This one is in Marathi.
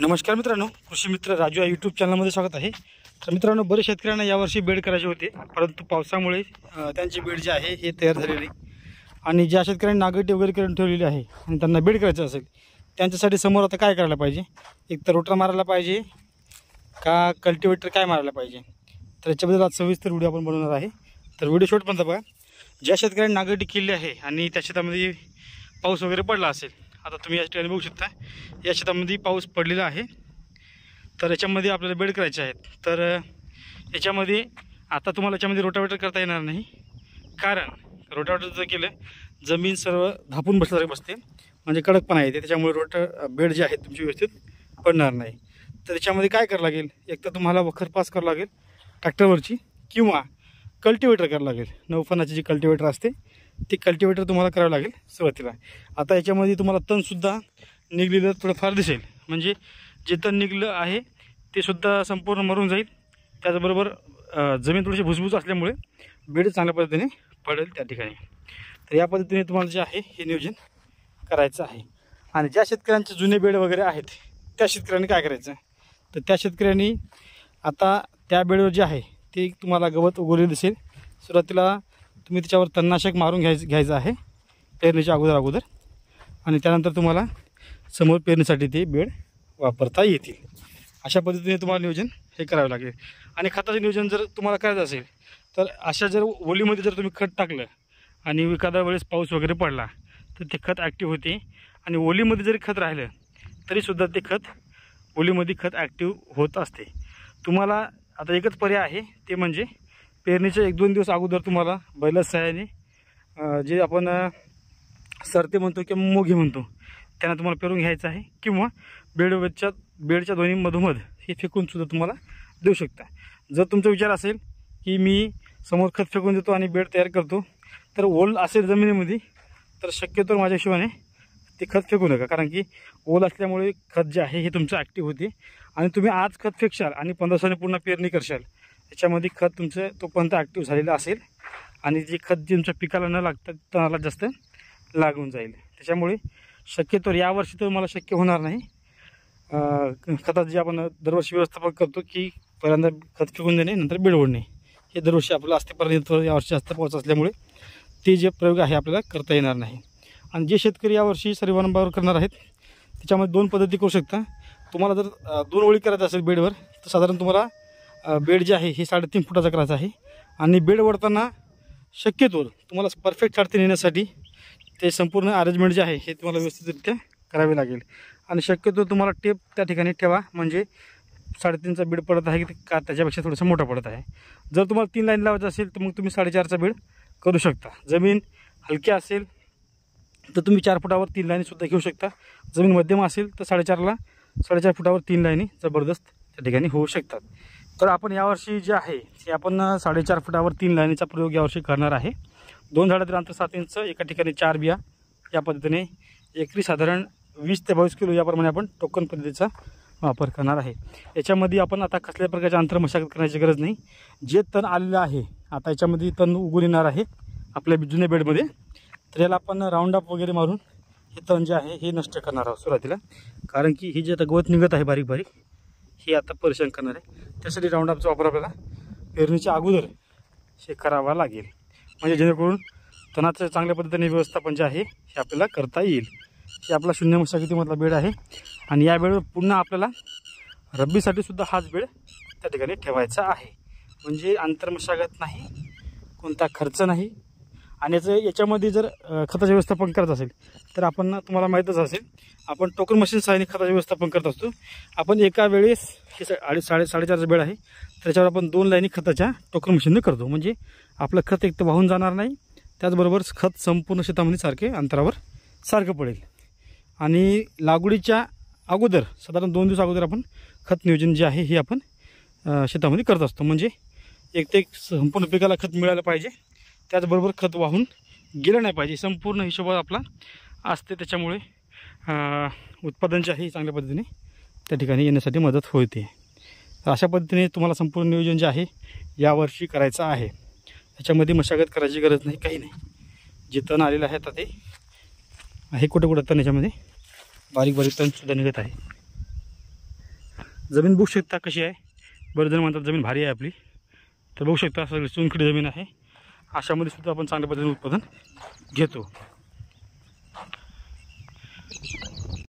नमस्कार मित्रांनो, कृषी मित्र राजू या यूट्यूब चॅनलमध्ये स्वागत आहे। तर मित्रांनो, बरेच शेतकऱ्यांना यावर्षी बेड करायचे होते, परंतु पावसामुळे त्यांची बेड जी आहे हे तयार झालेली नाही। आणि ज्या शेतकऱ्यांनी नागरिक वगैरे करून ठेवलेली आहे आणि त्यांना बेड करायचं असेल त्यांच्यासाठी समोर आता काय करायला पाहिजे, एक तर रोटर मारायला पाहिजे का कल्टिवेटर काय मारायला पाहिजे, तर याच्याबद्दल आज सविस्तर व्हिडिओ आपण बनवणार आहे। तर व्हिडिओ शेवटपर्यंत बघा। ज्या शेतकऱ्यांनी नागरिक केली आहे आणि त्या शेतामध्ये पाऊस वगैरे पडला असेल, आता तुम्ही या ठिकाणी बघू शकता या शेतामध्ये पाऊस पडलेला आहे, तर याच्यामध्ये आपल्याला बेड करायचे आहेत। तर याच्यामध्ये आता तुम्हाला याच्यामध्ये रोटावेटर करता येणार नाही, कारण रोटावेटर जर केलं जमीन सर्व धापून बसल्यासारखी बसते, म्हणजे कडकपणा येते, त्याच्यामुळे बेड जे आहेत तुमची व्यवस्थित पडणार नाही। तर याच्यामध्ये काय करावं लागेल, एक तर तुम्हाला वखर पास करावं लागेल ट्रॅक्टरवरची, किंवा कल्टिवेटर करावं लागेल। 9 फणाची जी कल्टिवेटर असते ती कल्टिवेटर तुम्हाला करावं लागेल सुरुवातीला। आता याच्यामध्ये तुम्हाला तणसुद्धा निघलेलं थोडंफार दिसेल, म्हणजे जे तण निघलं आहे ते सुद्धा संपूर्ण मरून जाईल। त्याचबरोबर जमीन थोडीशी भुसभुस असल्यामुळे बेड चांगल्या पद्धतीने पडेल त्या ठिकाणी। तर या पद्धतीने तुम्हाला जे आहे हे नियोजन करायचं आहे। आणि ज्या शेतकऱ्यांचे जुने बेड वगैरे आहेत त्या शेतकऱ्यांनी काय करायचं, तर त्या शेतकऱ्यांनी आता त्या बेडवर जे आहे ते तुम्हाला गवत उगवलेलं दिसेल, सुरुवातीला तुम्ही त्याच्यावर तणनाशक मारून घ्यायचं आहे पेरणीच्या अगोदर, आणि त्यानंतर तुम्हाला समोर पेरणीसाठी ते बेड वापरता येतील। अशा पद्धतीने तुम्हाला नियोजन हे करावं लागेल। आणि खताचं नियोजन जर तुम्हाला करायचं असेल तर अशा जर ओलीमध्ये जर तुम्ही खत टाकलं आणि एखाद्या वेळेस पाऊस वगैरे पडला तर ते खत ॲक्टिव्ह होते, आणि ओलीमध्ये जरी खत राहिलं तरीसुद्धा ते ओलीमध्ये खत ॲक्टिव्ह होत असते। तुम्हाला आता एकच पर्याय आहे, ते म्हणजे पेरणीच्या 1-2 दिवस अगोदर तुम्हाला बैलाच्या सहाय्याने जे आपण सरते म्हणतो किंवा मोघे म्हणतो त्यांना तुम्हाला पेरून घ्यायचं आहे, किंवा बेडच्या दोन्ही मधोमध हे फेकून सुद्धा तुम्हाला देऊ शकता। जर तुमचा विचार असेल की मी समोर खत फेकून देतो आणि बेड तयार करतो, तर ओल असेल जमिनीमध्ये तर शक्यतो माझ्या हिशोबाने ते खत फेकू नका, कारण की ओल असल्यामुळे खत जे आहे हे तुमचं ॲक्टिव्ह होते, आणि तुम्ही आज खत फेकशाल आणि 15 दिवसांनी पुन्हा पेरणी करशाल, त्याच्यामध्ये खत तुमचं तोपर्यंत ॲक्टिव्ह झालेलं असेल, आणि जे खत जे तुमच्या पिकाला न लागतं तणाला जास्त लागून जाईल। त्याच्यामुळे शक्यतो यावर्षी तर मला शक्य होणार नाही। खताचं जे आपण दरवर्षी व्यवस्थापन करतो की पहिल्यांदा खत फेकून देणे नंतर बेड ओढणे, हे दरवर्षी आपलं असते, परंतु यावर्षी जास्त पाऊस असल्यामुळे ते जे प्रयोग आहे आपल्याला करता येणार नाही। आणि जे शेतकरी यावर्षी सर्व नंबरवर करणार आहेत त्याच्यामध्ये 2 पद्धती करू शकता। तुम्हाला जर 2 ओळी करायचं असेल बेडवर, तर साधारण तुम्हाला बेड जे आहे हे 3.5 फुटाचा करायचा आहे, आणि बेड ओढताना शक्यतो तुम्हाला परफेक्ट साडते नेण्यासाठी ते संपूर्ण अरेंजमेंट जे आहे हे तुम्हाला व्यवस्थितरित्या करावे लागेल। आणि शक्यतो तुम्हाला टेप त्या ठिकाणी ठेवा, म्हणजे 3.5चा बेड पडत आहे का त्याच्यापेक्षा थोडंसं मोठा पडत आहे। जर तुम्हाला 3 लाईन लावायचं असेल तर मग तुम्ही 4.5चा बेड करू शकता। जमीन हलकी असेल तर तुम्ही 4 फुटावर 3 लाईनीसुद्धा घेऊ शकता, जमीन मध्यम असेल तर 4.5 फुटावर 3 लाईनी जबरदस्त त्या ठिकाणी होऊ शकतात। तर आपण यावर्षी जे आहे ते आपण 4.5 फुटावर 3 लाईनीचा प्रयोग यावर्षी करणार आहे। 2 झाडांतर अंतर 7 इंच, एका ठिकाणी 4 बिया, या पद्धतीने एकरी साधारण 20 ते 22 किलो याप्रमाणे आपण टोकन पद्धतीचा वापर करणार आहे। याच्यामध्ये आपण आता कसल्याही प्रकारचे अंतर मशागत करण्याची गरज नाही। जे तण आलेलं आहे आता याच्यामध्ये तण उगवून येणार आहे आपल्या जुन्या बेडमध्ये, तर याला आपण राऊंड अप वगैरे मारून हे तण जे आहे हे नष्ट करणार आहोत सुरुवातीला, कारण की हे जे आता गवत निघत आहे बारीक बारीक हे आता परेशान करणार आहे। त्यासाठी राऊंड अपचा वापर आपल्याला पेरणीच्या अगोदर हे करावा लागेल, म्हणजे जेणेकरून तणाचं चांगल्या पद्धतीने व्यवस्थापन जे आहे हे आपल्याला करता येईल। हे आपला 0 मशागतीमधला बेड आहे, आणि या बेडवर पुन्हा आपल्याला रब्बीसाठी सुद्धा हाच बेड त्या ठिकाणी ठेवायचा आहे, म्हणजे आंतरमशागत नाही, कोणता खर्च नाही। आणि याच्यामध्ये जर खताचे व्यवस्थापन करत असेल तर आपण तुम्हाला माहीतच असेल आपण टोकन मशीन सहाय्याने खताचे व्यवस्थापन करत असतो। आपण एका वेळेस हे 4.5चा बेड आहे त्याच्यावर आपण 2 लाईनी खताच्या टोकन मशीनने करतो, म्हणजे आपलं खत एक तर वाहून जाणार नाही, त्याचबरोबर खत संपूर्ण शेतामध्ये सारखे अंतरावर सारखं पडेल। आणि लागवडीच्या अगोदर साधारण 2 दिवस अगोदर आपण खत नियोजन जे आहे हे आपण शेतामध्ये करत असतो, म्हणजे एक ते संपूर्ण पिकाला खत मिळालं पाहिजे, त्याचबरोबर खत वाहून गेलं नाही पाहिजे, संपूर्ण हिशोब आपला असते। त्याच्यामुळे उत्पादन जे आहे चांगल्या पद्धतीने त्या ठिकाणी येण्यासाठी मदत होते। तर अशा पद्धतीने तुम्हाला संपूर्ण नियोजन जे आहे यावर्षी करायचं आहे। याच्यामध्ये मशागत करायची गरज नाही, काही नाही। जे तण आलेलं आहे आता ते आहे कुठं तण याच्यामध्ये बारीक बारीक तण सुद्धा निघत आहे। जमीन बघू शकता कशी आहे. बरेच जण म्हणतात जमीन भारी आहे आपली, तर बघू शकता सगळी चुनखडी जमीन आहे. अशामध्ये सुद्धा आपण चांगल्या पद्धतीने उत्पादन घेतो.